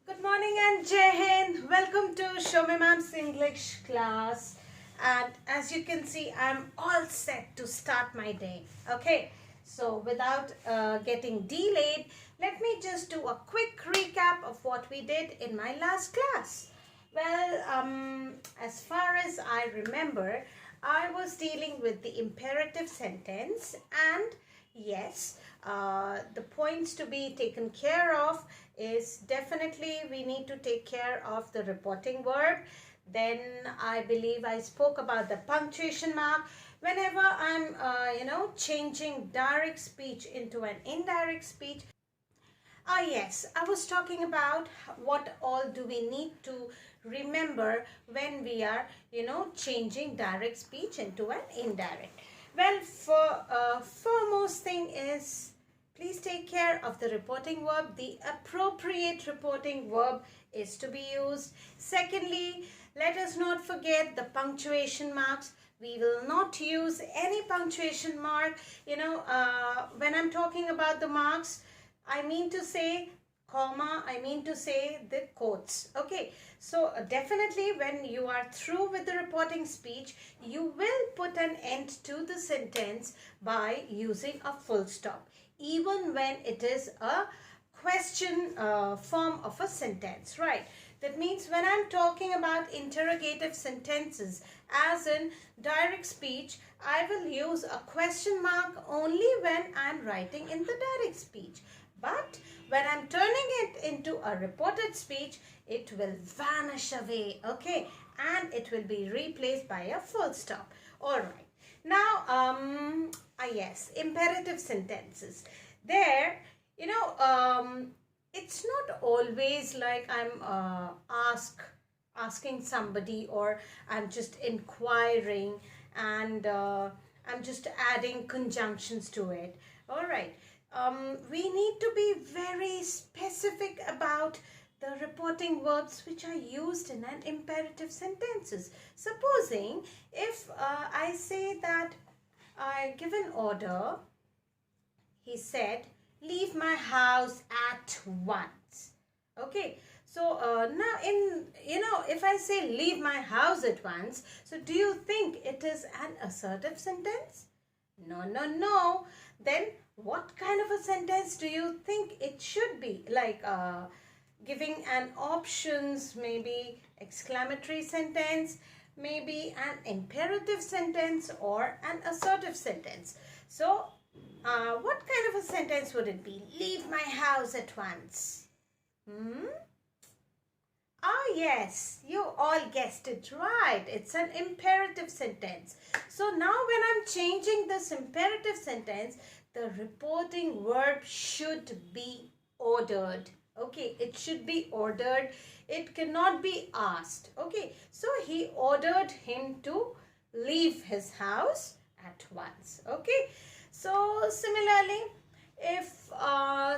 Good morning and Jai Hind. Welcome to SUNBEAM's English class. And as you can see, I'm all set to start my day. Okay, so without getting delayed, let me just do a quick recap of what we did in my last class. Well, as far as I remember, I was dealing with the imperative sentence, and yes, the points to be taken care of is definitely we need to take care of the reporting verb. Then I believe I spoke about the punctuation mark. Whenever I'm, changing direct speech into an indirect speech. Yes, I was talking about what all do we need to remember when we are, changing direct speech into an indirect. Well, foremost thing is please take care of the reporting verb. The appropriate reporting verb is to be used. Secondly, let us not forget the punctuation marks. We will not use any punctuation mark. When I'm talking about the marks, I mean to say comma, I mean to say the quotes. Okay, so definitely when you are through with the reporting speech, you will put an end to the sentence by using a full stop, even when it is a question form of a sentence, right? That means when I'm talking about interrogative sentences, as in direct speech, I will use a question mark only when I'm writing in the direct speech. But when I'm turning it into a reported speech, it will vanish away, okay? And it will be replaced by a full stop. All right. Now, yes, imperative sentences. There, it's not always like I'm asking somebody, or I'm just inquiring, and I'm just adding conjunctions to it. All right. We need to be very specific about the reporting verbs which are used in an imperative sentences. Supposing if I say that I give an order, he said, leave my house at once. Okay, so now if I say leave my house at once, so do you think it is an assertive sentence? No. Then what kind of a sentence do you think it should be? Like giving an options, maybe exclamatory sentence, maybe an imperative sentence, or an assertive sentence. So what kind of a sentence would it be? Leave my house at once. Yes, you all guessed it right. It's an imperative sentence. So now when I'm changing this imperative sentence, the reporting verb should be ordered. Okay, it should be ordered. It cannot be asked. Okay, so he ordered him to leave his house at once. Okay, so similarly, if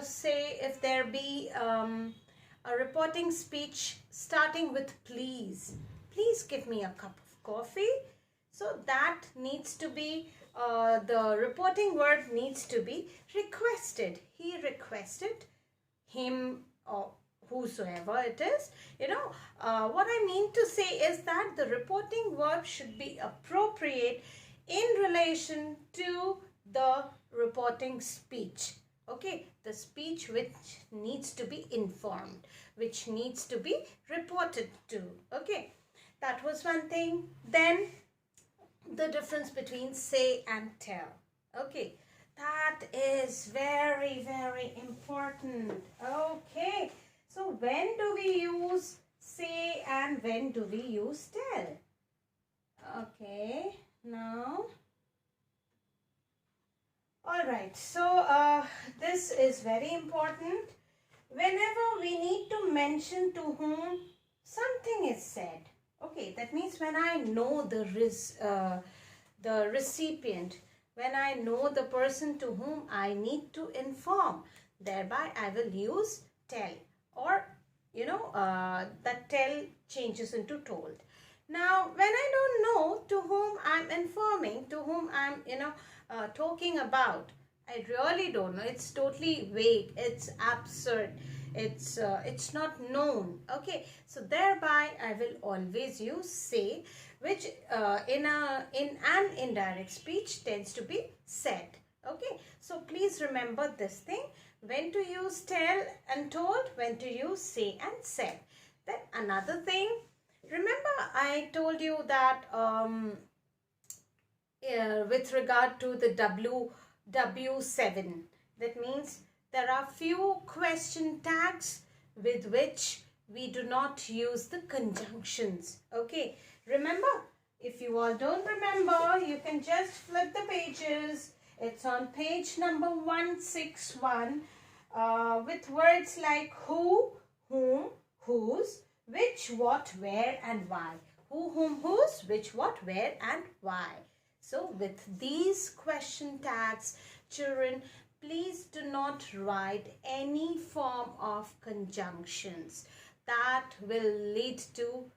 say if there be a reporting speech starting with please give me a cup of coffee, so that needs to be the reporting verb needs to be requested. He requested him, or whosoever it is. What I mean to say is that the reporting verb should be appropriate in relation to the reporting speech. Okay, the speech which needs to be informed, which needs to be reported to. Okay, that was one thing. Then the difference between say and tell. Okay, that is very, very important. Okay, so when do we use say and when do we use tell? Okay, now. Alright, so this is very important. Whenever we need to mention to whom something is said, okay, that means when I know the recipient, when I know the person to whom I need to inform, thereby I will use tell, or that tell changes into told. Now, when I don't know to whom I'm informing, to whom I'm, talking about, I really don't know. It's totally vague. It's absurd. it's not known. Okay, so thereby I will always use say, which in an indirect speech tends to be said. Okay, so please remember this thing, when to use tell and told, when to use say and said. Then another thing, remember I told you that with regard to the W7, that means there are few question tags with which we do not use the conjunctions. Okay, remember, if you all don't remember, you can just flip the pages. It's on page number 161 with words like who, whom, whose, which, what, where and why. Who, whom, whose, which, what, where and why. So with these question tags, children, please do not write any form of conjunctions. That will lead to,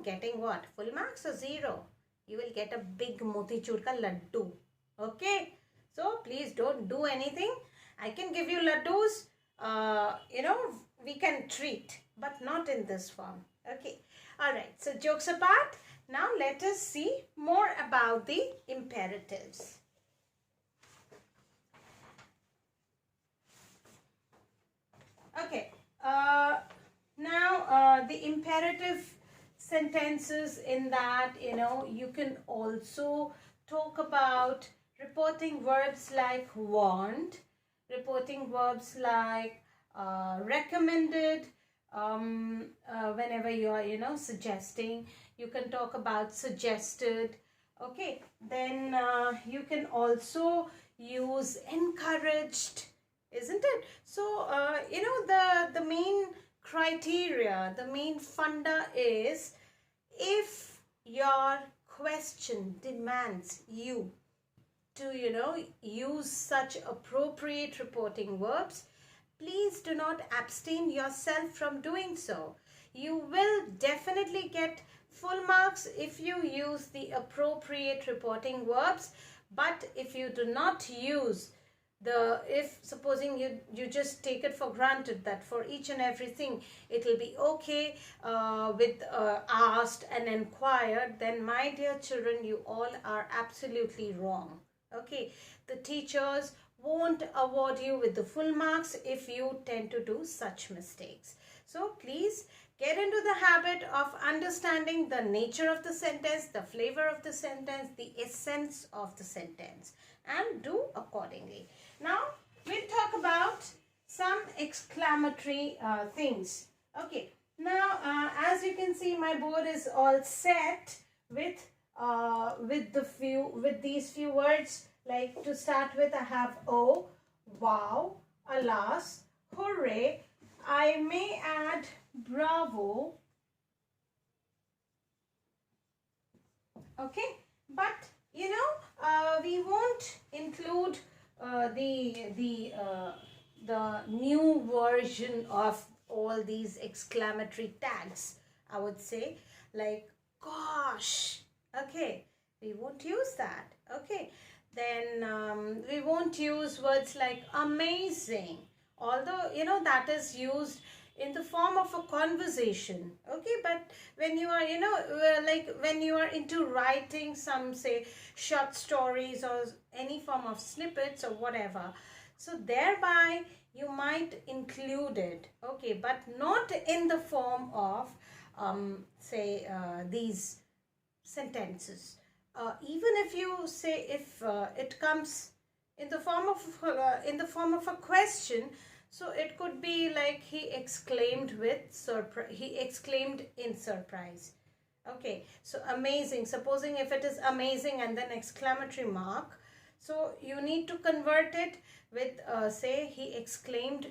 getting what? Full marks or zero? You will get a big motichur ka laddu. Okay? So please don't do anything. I can give you laddus, we can treat, but not in this form. Okay? Alright, so jokes apart. Now let us see more about the imperatives. Okay, now the imperative sentences, in that, you can also talk about reporting verbs like want, reporting verbs like recommended, whenever you are, suggesting. You can talk about suggested. Okay, then you can also use encouraged, isn't it? So, the main criteria, the main funda is, if your question demands you to, use such appropriate reporting verbs, please do not abstain yourself from doing so. You will definitely get full marks if you use the appropriate reporting verbs, but if you do not use if supposing you just take it for granted that for each and everything it will be okay with asked and inquired, then my dear children, you all are absolutely wrong. Okay, the teachers won't award you with the full marks if you tend to do such mistakes. So please get into the habit of understanding the nature of the sentence, the flavor of the sentence, the essence of the sentence, and do accordingly. Now we'll talk about some exclamatory things. Okay, now as you can see, my board is all set with these few words. Like, to start with, I have oh, wow, alas, hooray. I may add bravo. Okay, but we won't include the new version of all these exclamatory tags, I would say, like gosh. Okay, we won't use that. Okay, then we won't use words like amazing, although that is used in the form of a conversation. Okay, but when you are like when you are into writing some, say, short stories or any form of snippets or whatever, so thereby you might include it. Okay, but not in the form of say these sentences. Even if you say, if it comes in the form of a question, so it could be like he exclaimed in surprise. Okay, so amazing, supposing if it is amazing and then exclamatory mark, so you need to convert it with say he exclaimed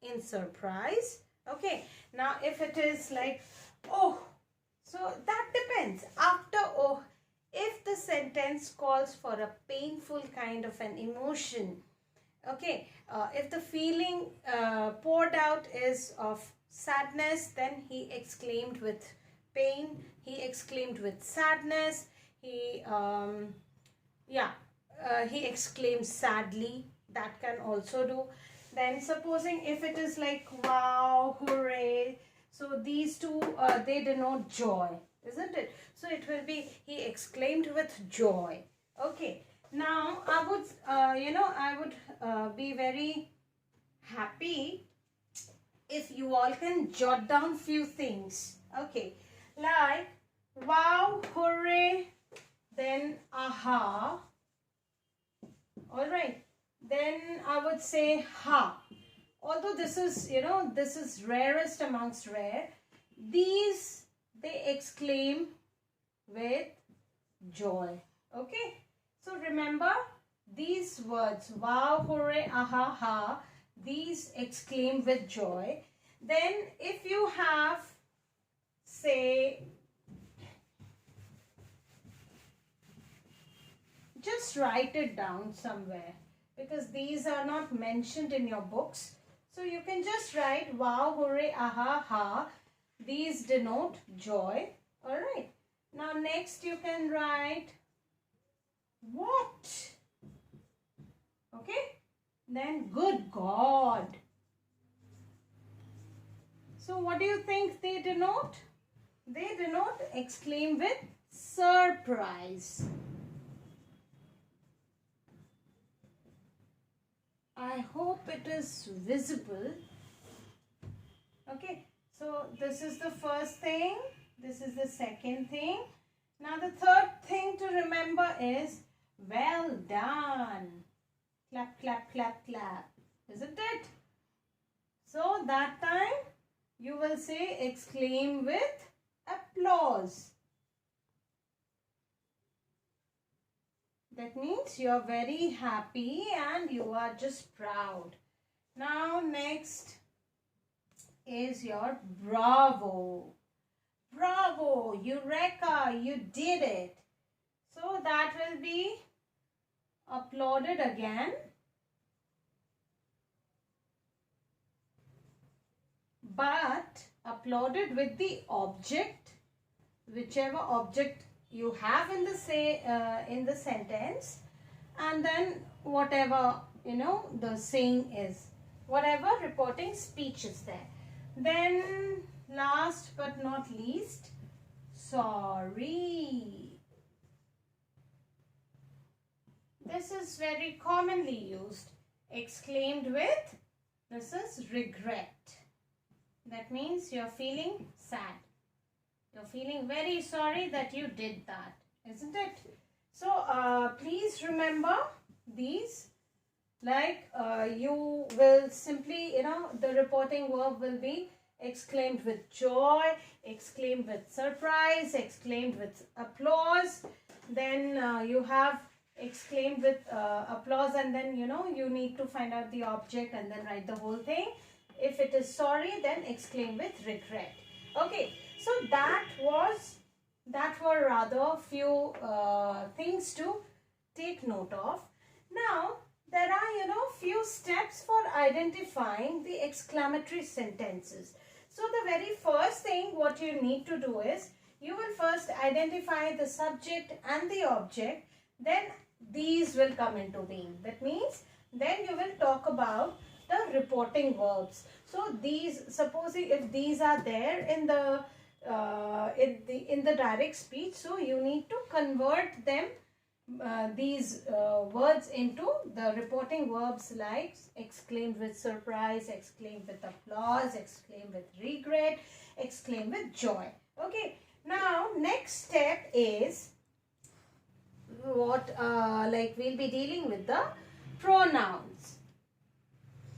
in surprise. Okay, now if it is like oh, so that depends. After oh, if the sentence calls for a painful kind of an emotion, okay, if the feeling poured out is of sadness, then he exclaimed with pain, he exclaimed with sadness, he exclaimed sadly, that can also do. Then supposing if it is like wow, hooray, so these two, they denote joy, isn't it? So it will be, he exclaimed with joy. Okay. Now I would, I would be very happy if you all can jot down few things. Okay. Like wow, hooray, then aha. All right. Then I would say ha. Although this is, this is rarest amongst rare. These, they exclaim with joy. Okay. So remember these words, wow, hooray, aha, ha. These exclaim with joy. Then if you have, say, just write it down somewhere, because these are not mentioned in your books. So you can just write wow, hooray, aha, ha. These denote joy. Alright. Now next you can write what? Okay. Then good God. So what do you think they denote? They denote exclaim with surprise. I hope it is visible. Okay, so this is the first thing. This is the second thing. Now the third thing to remember is well done. Clap, clap, clap, clap. Isn't it? So that time you will say exclaim with applause. That means you are very happy and you are just proud. Now next is your bravo. Bravo, eureka, you did it. So that will be applauded again. But applauded with the object, whichever object you have in the sentence, and then whatever the saying is, whatever reporting speech is there. Then last but not least, sorry. This is very commonly used. Exclaimed with, this is regret. That means you're feeling sad. You're feeling very sorry that you did that, isn't it? So please remember these. Like you will simply, the reporting verb will be exclaimed with joy, exclaimed with surprise, exclaimed with applause. Then you have exclaimed with applause, and then you need to find out the object and then write the whole thing. If it is sorry, then exclaim with regret. Okay, so that were rather few things to take note of. Now there are few steps for identifying the exclamatory sentences. So the very first thing what you need to do is, you will first identify the subject and the object, then these will come into being. That means then you will talk about the reporting verbs. So these, supposing if these are there in the direct speech, so you need to convert them, these words into the reporting verbs, like exclaimed with surprise, exclaimed with applause, exclaimed with regret, exclaimed with joy. Okay, now next step is what we'll be dealing with the pronouns.